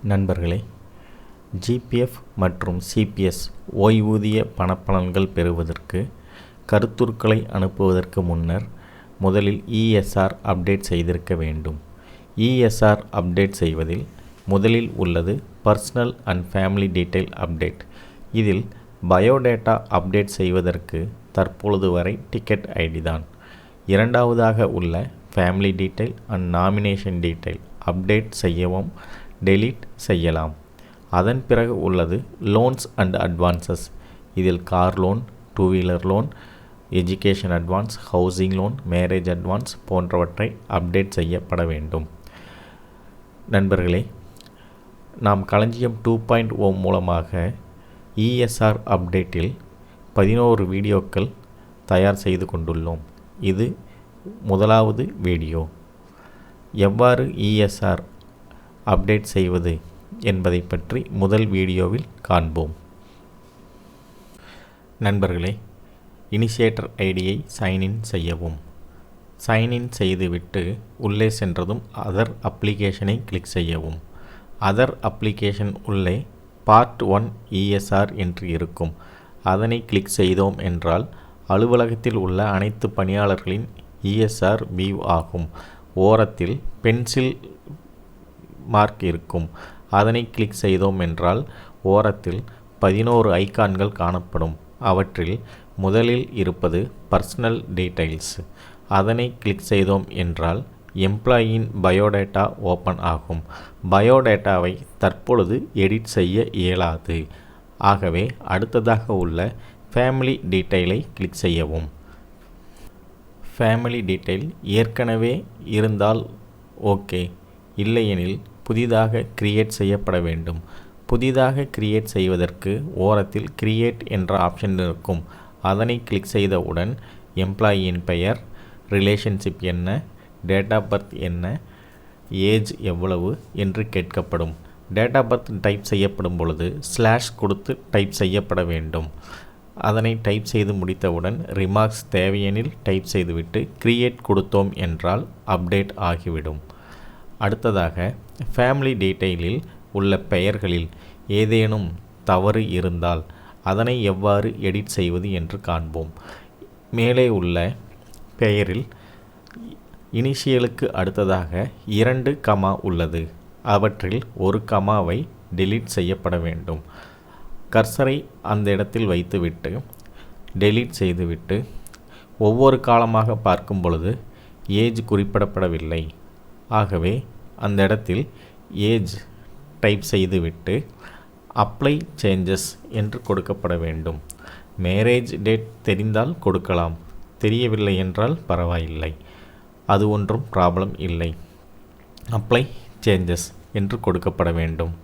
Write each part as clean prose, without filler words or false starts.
நண்பர்களே, ஜிபிஎஃப் மற்றும் சிபிஎஸ் ஓய்வூதிய பணப்பலன்கள் பெறுவதற்கு கருத்துருக்களை அனுப்புவதற்கு முன்னர் முதலில் இஎஸ்ஆர் அப்டேட் செய்திருக்க வேண்டும். இஎஸ்ஆர் அப்டேட் செய்வதில் முதலில் உள்ளது personal and family detail update. இதில் பயோடேட்டா அப்டேட் செய்வதற்கு தற்பொழுது வரை டிக்கெட் ஐடி தான். இரண்டாவதாக உள்ள family detail and nomination detail update செய்யவும் டெலீட் செய்யலாம். அதன் பிறகு உள்ளது லோன்ஸ் அண்ட் அட்வான்சஸ். இதில் car loan, two wheeler loan, education advance, housing loan, marriage advance போன்றவற்றை அப்டேட் செய்யப்பட வேண்டும். நண்பர்களே, நாம் களஞ்சியம் 2.0 மூலமாக இஎஸ்ஆர் அப்டேட்டில் 11 வீடியோக்கள் தயார் செய்து கொண்டுள்ளோம். இது முதலாவது வீடியோ. எவ்வாறு இஎஸ்ஆர் அப்டேட் செய்வது என்பதை பற்றி முதல் வீடியோவில் காண்போம். நண்பர்களே, இனிஷியேட்டர் ஐடியை சைன்இன் செய்யவும். சைன்இன் செய்துவிட்டு உள்ளே சென்றதும் அதர் அப்ளிகேஷனை கிளிக் செய்யவும். அதர் அப்ளிகேஷன் உள்ளே பார்ட் 1 இஎஸ்ஆர் என்று இருக்கும். அதனை கிளிக் செய்தோம் என்றால் அலுவலகத்தில் உள்ள அனைத்து பணியாளர்களின் இஎஸ்ஆர் வியூ ஆகும். ஓரத்தில் பென்சில் மார்க் இருக்கும். அதனை கிளிக் செய்தோம் என்றால் ஓரத்தில் 11 ஐகான்கள் காணப்படும். அவற்றில் முதலில் இருப்பது பர்சனல் டீடைல்ஸ். அதனை கிளிக் செய்தோம் என்றால் எம்ப்ளாயின் பயோடேட்டா ஓப்பன் ஆகும். பயோடேட்டாவை தற்பொழுது எடிட் செய்ய இயலாது. ஆகவே அடுத்ததாக உள்ள ஃபேமிலி டீட்டெயிலை கிளிக் செய்யவும். ஃபேமிலி டீட்டெயில் ஏற்கனவே இருந்தால் ஓகே, இல்லையெனில் புதிதாக கிரியேட் செய்யப்பட வேண்டும். புதிதாக கிரியேட் செய்வதற்கு ஓரத்தில் கிரியேட் என்ற ஆப்ஷன் இருக்கும். அதனை கிளிக் செய்தவுடன் எம்ப்ளாயியின் பெயர், ரிலேஷன்ஷிப் என்ன, டேட் ஆஃப் பர்த் என்ன, ஏஜ் எவ்வளவு என்று கேட்கப்படும். டேட் ஆஃப் பர்த் டைப் செய்யப்படும் பொழுது ஸ்லாஷ் கொடுத்து டைப் செய்யப்பட வேண்டும். அதனை டைப் செய்து முடித்தவுடன் ரிமார்க்ஸ் தேவையெனில் டைப் செய்துவிட்டு கிரியேட் கொடுத்தோம் என்றால் அப்டேட் ஆகிவிடும். அடுத்ததாக ஃபேமிலி டீட்டெயிலில் உள்ள பெயர்களில் ஏதேனும் தவறு இருந்தால் அதனை எவ்வாறு எடிட் செய்வது என்று காண்போம். மேலே உள்ள பெயரில் இனிஷியலுக்கு அடுத்ததாக 2 கமா உள்ளது. அவற்றில் ஒரு கமாவை டெலீட் செய்யப்பட வேண்டும். கர்சரை அந்த இடத்தில் வைத்துவிட்டு டெலீட் செய்துவிட்டு ஒவ்வொரு காலமாக பார்க்கும் பொழுது ஏஜ் குறிப்பிடப்படவில்லை. ஆகவே அந்த இடத்தில் ஏஜ் டைப் செய்துவிட்டு அப்ளை சேஞ்சஸ் என்று கொடுக்கப்பட வேண்டும். மேரேஜ் டேட் தெரிந்தால் கொடுக்கலாம், தெரியவில்லை என்றால் பரவாயில்லை, அது ஒன்றும் ப்ராப்ளம் இல்லை. அப்ளை சேஞ்சஸ் என்று கொடுக்கப்பட வேண்டும்.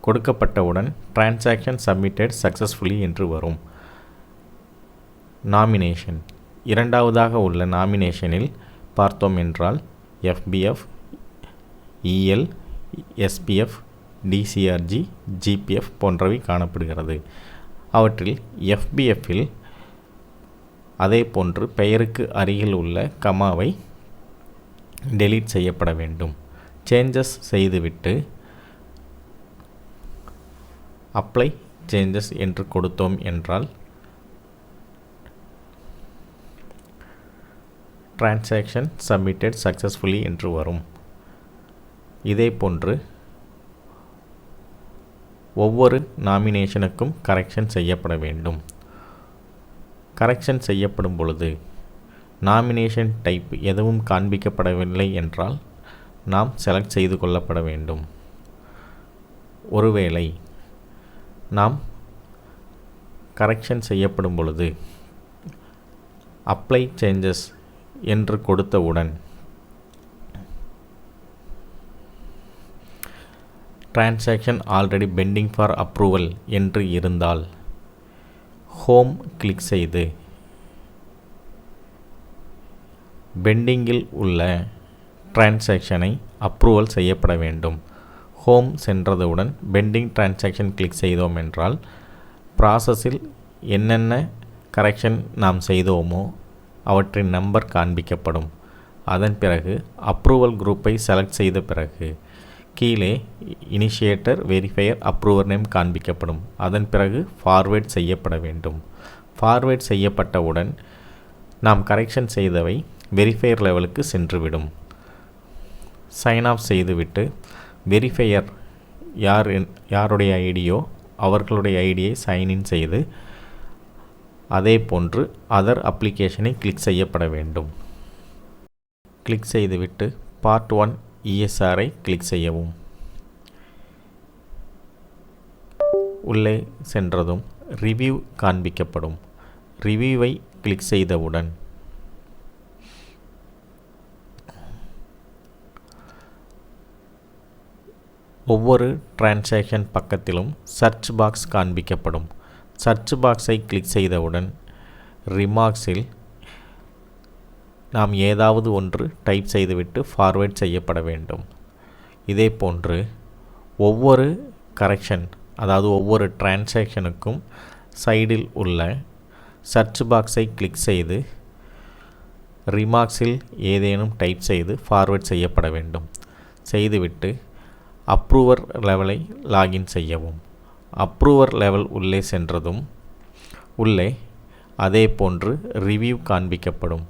கொடுக்கப்பட்டவுடன் டிரான்சாக்ஷன் சப்மிட்டட் சக்ஸஸ்ஃபுல்லி என்று வரும். நாமினேஷன். இரண்டாவதாக உள்ள நாமினேஷனில் பார்த்தோம் என்றால் எஃபிஎஃப், இஎல், எஸ்பிஎஃப், டிசிஆர்ஜி, ஜிபிஎஃப் போன்றவை காணப்படுகிறது. அவற்றில் எஃபிஎஃப்பில் அதே போன்று பெயருக்கு அருகில் உள்ள கமாவை டெலீட் செய்யப்பட வேண்டும். சேஞ்சஸ் செய்துவிட்டு அப்ளை சேஞ்சஸ் என்று கொடுத்தோம் என்றால் டிரான்சாக்ஷன் சப்மிட்டட் சக்ஸஸ்ஃபுல்லி என்று வரும். இதே போன்று ஒவ்வொரு நாமினேஷனுக்கும் கரெக்ஷன் செய்யப்பட வேண்டும். கரெக்ஷன் செய்யப்படும் பொழுது நாமினேஷன் டைப் எதுவும் காண்பிக்கப்படவில்லை என்றால் நாம் செலக்ட் செய்து கொள்ளப்பட வேண்டும். ஒருவேளை நாம் கரெக்ஷன் செய்யப்படும் பொழுது அப்ளை சேஞ்சஸ் என்று கொடுத்தவுடன் transaction already pending for approval என்று இருந்தால் ஹோம் கிளிக் செய்து பெண்டிங்கில் உள்ள டிரான்சாக்ஷனை அப்ரூவல் செய்யப்பட வேண்டும். ஹோம் சென்றதுடன் பெண்டிங் டிரான்சாக்ஷன் கிளிக் செய்தோம் என்றால் ப்ராசஸில் என்னென்ன கரெக்ஷன் நாம் செய்தோமோ அவற்றின் நம்பர் காண்பிக்கப்படும். அதன் பிறகு அப்ரூவல் குரூப்பை செலக்ட் செய்த பிறகு கீழே இனிஷியேட்டர், வெரிஃபையர், அப்ரூவர் நேம் காண்பிக்கப்படும். அதன் பிறகு ஃபார்வேர்ட் செய்யப்பட வேண்டும். ஃபார்வேர்ட் செய்யப்பட்டவுடன் நாம் கரெக்ஷன் செய்தவை வெரிஃபையர் லெவலுக்கு சென்றுவிடும். சைன் ஆஃப் செய்துவிட்டு வெரிஃபையர் யாருடைய ஐடியோ அவர்களுடைய ஐடியை சைன்இன் செய்து அதே போன்று அதர் அப்ளிகேஷனை கிளிக் செய்யப்பட வேண்டும். கிளிக் செய்துவிட்டு பார்ட் 1 ESRஐ கிளிக் செய்யவும். உள்ளே சென்றதும் ரிவ்யூ காண்பிக்கப்படும். ரிவ்யூவை கிளிக் செய்தவுடன் ஒவ்வொரு டிரான்சாக்ஷன் பக்கத்திலும் சர்ச் பாக்ஸ் காண்பிக்கப்படும். சர்ச் பாக்ஸை கிளிக் செய்தவுடன் ரிமார்க்ஸில் நாம் ஏதாவது ஒன்று டைப் செய்துவிட்டு ஃபார்வேர்ட் செய்யப்பட வேண்டும். இதே போன்று ஒவ்வொரு கரெக்ஷன், அதாவது ஒவ்வொரு டிரான்சாக்ஷனுக்கும் சைடில் உள்ள சர்ச் பாக்ஸை கிளிக் செய்து ரிமார்க்ஸில் ஏதேனும் டைப் செய்து ஃபார்வேர்ட் செய்யப்பட வேண்டும். செய்துவிட்டு அப்ரூவர் லெவலை லாகின் செய்யவும். அப்ரூவர் லெவல் உள்ளே சென்றதும் உள்ளே அதே போன்று ரிவ்யூ காண்பிக்கப்படும்.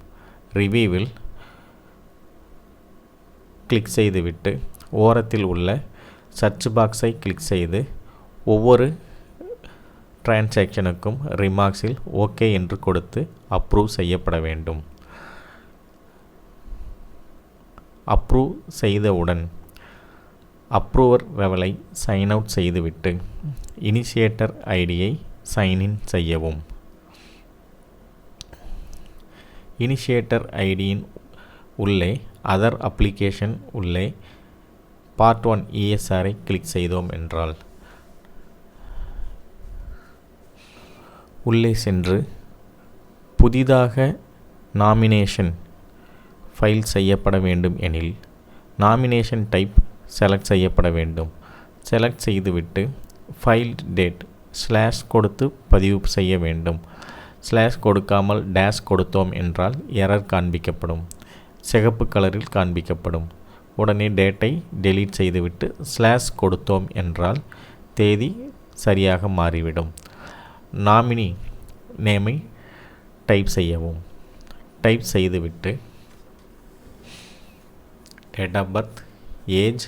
ரிவ்யூவில் கிளிக் செய்துவிட்டு ஓரத்தில் உள்ள சர்ச் பாக்ஸை கிளிக் செய்து ஒவ்வொரு டிரான்சாக்ஷனுக்கும் ரிமார்க்ஸில் ஓகே என்று கொடுத்து அப்ரூவ் செய்யப்பட வேண்டும். அப்ரூவ் செய்தவுடன் அப்ரூவர் லெவலை சைன் அவுட் செய்துவிட்டு இனிஷியேட்டர் ஐடியை சைன்இன் செய்யவும். இனிஷியேட்டர் ஐடியின் உள்ளே அதர் அப்ளிகேஷன் உள்ளே பார்ட் 1 ESRஐ கிளிக் செய்தோம் என்றால் உள்ளே சென்று புதிதாக நாமினேஷன் ஃபைல் செய்யப்பட வேண்டும் எனில் நாமினேஷன் டைப் செலக்ட் செய்யப்பட வேண்டும். செலக்ட் செய்துவிட்டு ஃபைல் டேட் ஸ்லாஷ் கொடுத்து பதிவு செய்ய வேண்டும். ஸ்லாஷ் கொடுக்காமல் டேஷ் கொடுத்தோம் என்றால் எரர் காண்பிக்கப்படும். சிகப்பு கலரில் காண்பிக்கப்படும். உடனே டேட்டை டெலீட் செய்துவிட்டு ஸ்லாஷ் கொடுத்தோம் என்றால் தேதி சரியாக மாறிவிடும். நாமினி நேமை டைப் செய்யவும். டைப் செய்துவிட்டு date of birth, age,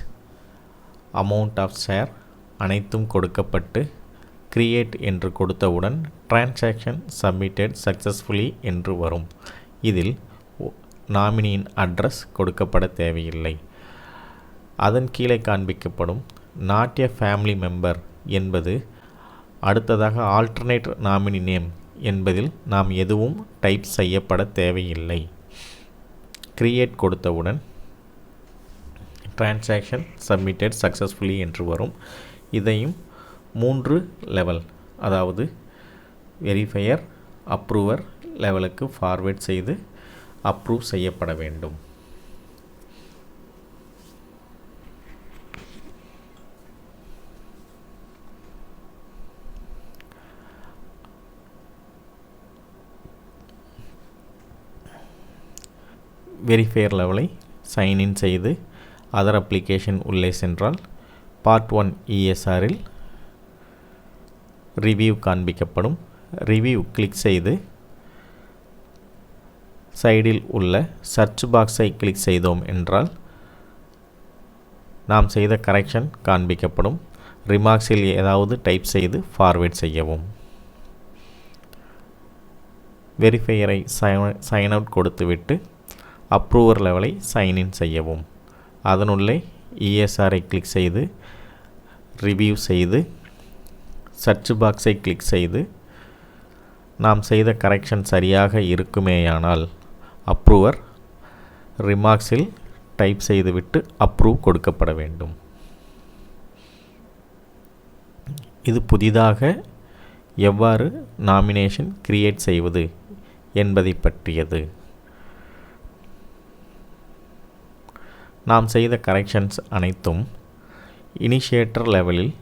amount of share அனைத்தும் கொடுக்கப்பட்டு கிரியேட் என்று கொடுத்தவுடன் டிரான்சாக்ஷன் சப்மிட்டட் சக்ஸஸ்ஃபுல்லி என்று வரும். இதில் நாமினியின் அட்ரஸ் கொடுக்கப்பட தேவையில்லை. அதன் கீழே காண்பிக்கப்படும் நாட் எ ஃபேமிலி மெம்பர் என்பது அடுத்ததாக ஆல்டர்னேட் நாமினி நேம் என்பதில் நாம் எதுவும் டைப் செய்யப்பட தேவையில்லை. கிரியேட் கொடுத்தவுடன் டிரான்சாக்ஷன் சப்மிட்டட் சக்ஸஸ்ஃபுல்லி என்று வரும். இதையும் 3 லெவல், அதாவது வெரிஃபையர், அப்ரூவர் லெவலுக்கு ஃபார்வேர்ட் செய்து அப்ரூவ் செய்யப்பட வேண்டும். வெரிஃபையர் லெவலை சைன்இன் செய்து அதர் அப்ளிகேஷன் உள்ளே சென்றால் பார்ட் 1 ESRல் ரிவ்யூ காண்பிக்கப்படும். ரிவ்யூ கிளிக் செய்து சைடில் உள்ள சர்ச் பாக்ஸை கிளிக் செய்தோம் என்றால் நாம் செய்த கரெக்ஷன் காண்பிக்கப்படும். ரிமார்க்ஸில் ஏதாவது டைப் செய்து ஃபார்வேர்ட் செய்யவும். வெரிஃபையரை சைன் அவுட் கொடுத்துவிட்டு அப்ரூவர் லெவலை சைன்இன் செய்யவும். அதனுள்ளே ESRஐ கிளிக் செய்து ரிவ்யூ செய்து சர்ச் பாக்ஸை கிளிக் செய்து நாம் செய்த கரெக்ஷன் சரியாக இருக்குமேயானால் அப்ரூவர் ரிமார்க்ஸில் டைப் செய்துவிட்டு அப்ரூவ் கொடுக்கப்பட வேண்டும். இது புதிதாக எவ்வாறு நாமினேஷன் கிரியேட் செய்வது என்பதை பற்றியது. நாம் செய்த கரெக்ஷன்ஸ் அனைத்தும் இனிஷியேட்டர் லெவலில்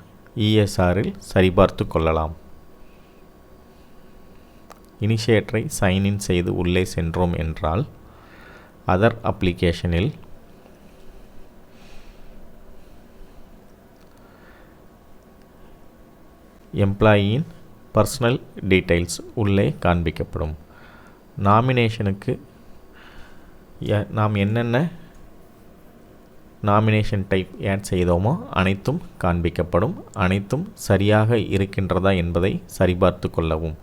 ESRல் சரிபார்த்து கொள்ளலாம். இனிஷியேட்டரை சைன்இன் செய்து உள்ளே சென்றோம் என்றால் அதர் அப்ளிகேஷனில் எம்ப்ளாயியின் பர்சனல் டீட்டெயில்ஸ் உள்ளே காண்பிக்கப்படும். நாமினேஷனுக்கு நாம் என்னென்ன நாமினேஷன் டைப் ஆட் செய்தோமோ அனைத்தும் காண்பிக்கப்படும். அனைத்தும் சரியாக இருக்கின்றதா என்பதை சரிபார்த்து கொள்ளவும்.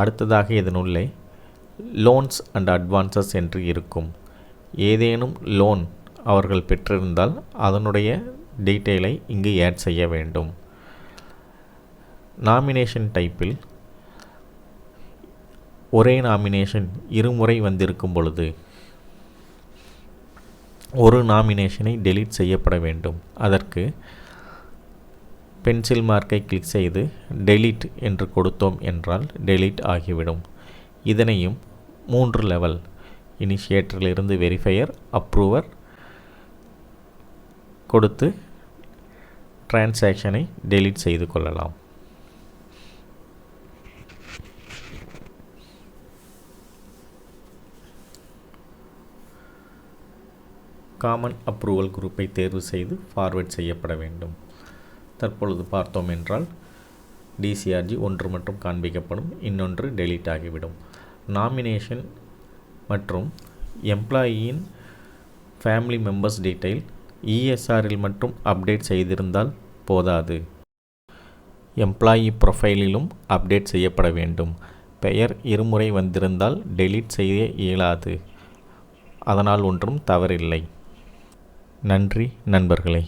அடுத்ததாக இதனுள்ளே லோன்ஸ் அண்ட் அட்வான்சஸ் என்று இருக்கும். ஏதேனும் லோன் அவர்கள் பெற்றிருந்தால் அதனுடைய டீட்டெயிலை இங்கு ஆட் செய்ய வேண்டும். நாமினேஷன் டைப்பில் ஒரே நாமினேஷன் இருமுறை வந்திருக்கும் பொழுது ஒரு நாமினேஷனை டெலீட் செய்யப்பட வேண்டும். அதற்கு பென்சில் மார்க்கை கிளிக் செய்து டெலீட் என்று கொடுத்தோம் என்றால் டெலீட் ஆகிவிடும். இதனையும் 3 லெவல் இனிஷியேட்டரிலிருந்து வெரிஃபையர், அப்ரூவர் கொடுத்து டிரான்சாக்ஷனை டெலீட் செய்து கொள்ளலாம். காமன் அப்ரூவல் குரூப்பை தேர்வு செய்து ஃபார்வேர்ட் செய்யப்பட வேண்டும். தற்பொழுது பார்த்தோம் என்றால் டிசிஆர்ஜி ஒன்று மட்டும் காண்பிக்கப்படும், இன்னொன்று டெலீட் ஆகிவிடும். நாமினேஷன் மற்றும் எம்ப்ளாயியின் ஃபேமிலி மெம்பர்ஸ் டீட்டெயில் இஎஸ்ஆரில் மட்டும் அப்டேட் செய்திருந்தால் போதாது, எம்ப்ளாயி ப்ரொஃபைலிலும் அப்டேட் செய்யப்பட வேண்டும். பெயர் இருமுறை வந்திருந்தால் டெலீட் செய்ய இயலாது. அதனால் ஒன்றும் தவறில்லை. நன்றி நண்பர்களே.